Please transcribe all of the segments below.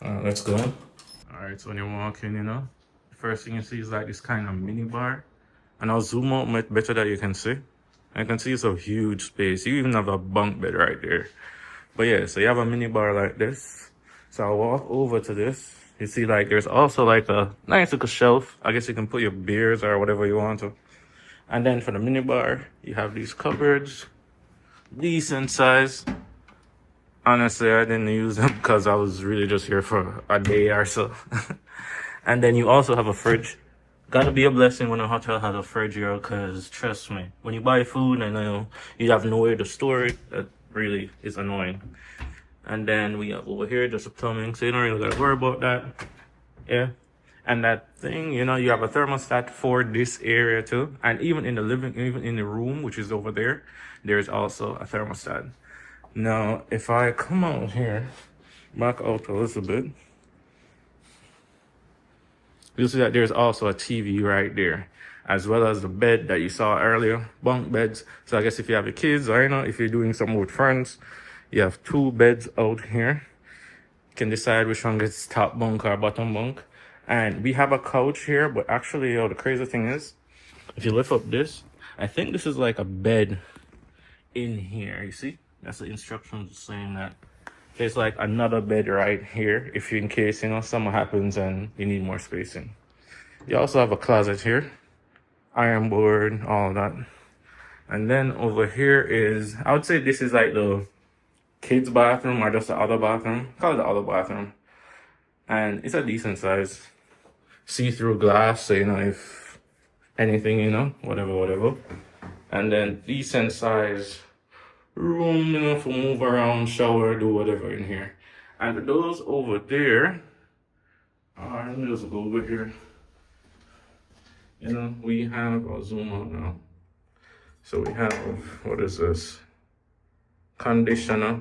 Let's go. All right, so when you walk in, the first thing you see is like this kind of mini bar. And I'll zoom out much better that you can see. I can see it's a huge space. You even have a bunk bed right there. But yeah, so you have a mini bar like this. So I'll walk over to this. You see like there's also like a nice little shelf. I guess you can put your beers or whatever you want to. And then for the mini bar, you have these cupboards. Decent size. Honestly, I didn't use them because I was really just here for a day or so. And then you also have a fridge. Gotta be a blessing when a hotel has a fridge here, because trust me, when you buy food and you have nowhere to store it, that really is annoying. And then we have over here just a plumbing, so you don't really gotta worry about that. Yeah. And that thing, you have a thermostat for this area too. And even in the room, which is over there, there's also a thermostat. Now, if I come out here, back out a little bit, you'll see that there's also a TV right there, as well as the bed that you saw earlier, bunk beds. So I guess if you have your kids or, if you're doing something with friends, you have 2 beds out here. You can decide which one gets top bunk or bottom bunk. And we have a couch here, but actually, the crazy thing is, if you lift up this, I think this is like a bed in here, you see? That's the instructions saying that there's like another bed right here if you, in case, something happens and you need more spacing. You also have a closet here, iron board, all that. And then over here is, I would say this is like the kids' bathroom or just the other bathroom. Call it the other bathroom. And it's a decent size. See-through glass, so if anything, whatever. And then decent size room, for move around, shower, do whatever in here. And those over there, let me just go over here. We have, I'll zoom out now. So we have, what is this? Conditioner.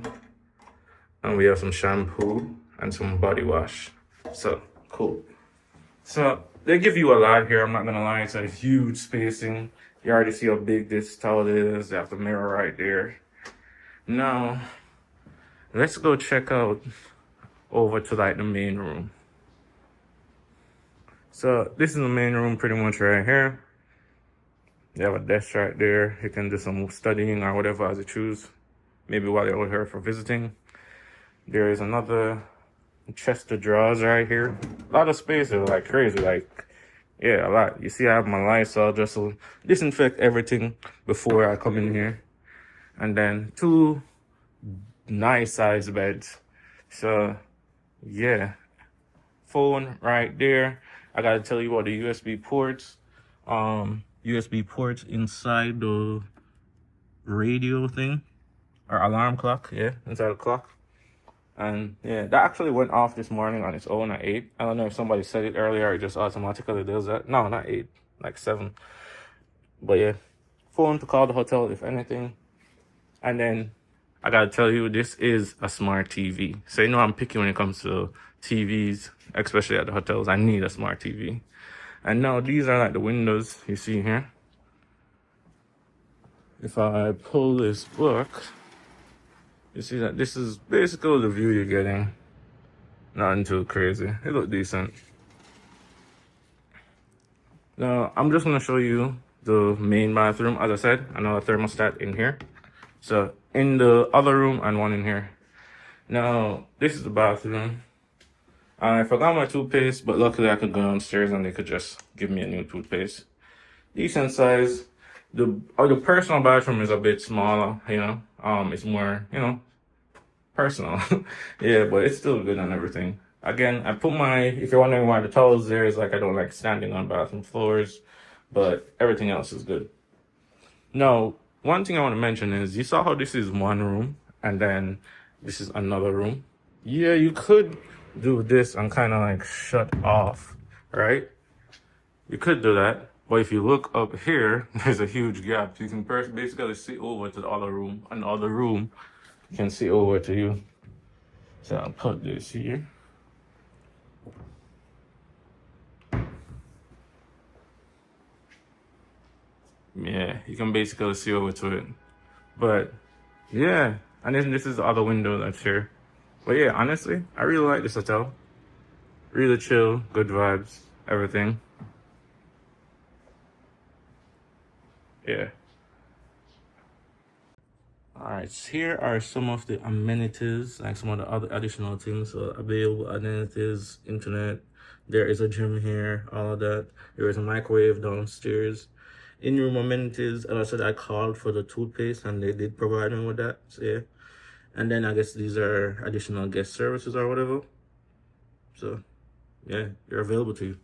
And we have some shampoo and some body wash. So, cool. So, they give you a lot here, I'm not gonna lie. It's a huge spacing. You already see how big this towel is. They have the mirror right there. Now, let's go check out over to like the main room. So this is the main room pretty much right here. You have a desk right there. You can do some studying or whatever as you choose. Maybe while you're over here for visiting. There is another chest of drawers right here. A lot of space is like crazy, yeah, a lot. You see I have my Lysol just to disinfect everything before I come in here. And then 2 nice size beds. So yeah, phone right there. I gotta tell you about the USB ports. USB ports inside the radio thing or alarm clock. Yeah, inside the clock. And yeah, that actually went off this morning on its own at 8. I don't know if somebody said it earlier, it just automatically does that. No, not 8, like 7. But yeah, phone to call the hotel if anything. And then I gotta tell you, this is a smart TV. So I'm picky when it comes to TVs, especially at the hotels. I need a smart TV. And now these are like the windows you see here. If I pull this book, you see that this is basically the view you're getting. Nothing too crazy. It looks decent. Now, I'm just gonna show you the main bathroom. As I said, another thermostat in here. So, in the other room and one in here. Now, this is the bathroom. I forgot my toothpaste, but luckily I could go downstairs and they could just give me a new toothpaste. Decent size. The personal bathroom is a bit smaller, It's more, personal. Yeah, but it's still good and everything. Again, I put if you're wondering why the towels there, is like I don't like standing on bathroom floors, but everything else is good. Now, one thing I want to mention is, you saw how this is one room and then this is another room. Yeah, you could do this and kind of like shut off, right? You could do that. But if you look up here, there's a huge gap. You can basically see over to the other room, and the other room can see over to you. So I'll put this here. Yeah, you can basically see over to it. But yeah, and then this is the other window that's here. But yeah, honestly, I really like this hotel. Really chill, good vibes, everything. Yeah. Alright, so here are some of the amenities, like some of the other additional things. So available amenities, internet. There is a gym here, all of that. There is a microwave downstairs. In-room amenities, as I said, I called for the toothpaste and they did provide me with that. So yeah. And then I guess these are additional guest services or whatever. So yeah, they're available to you.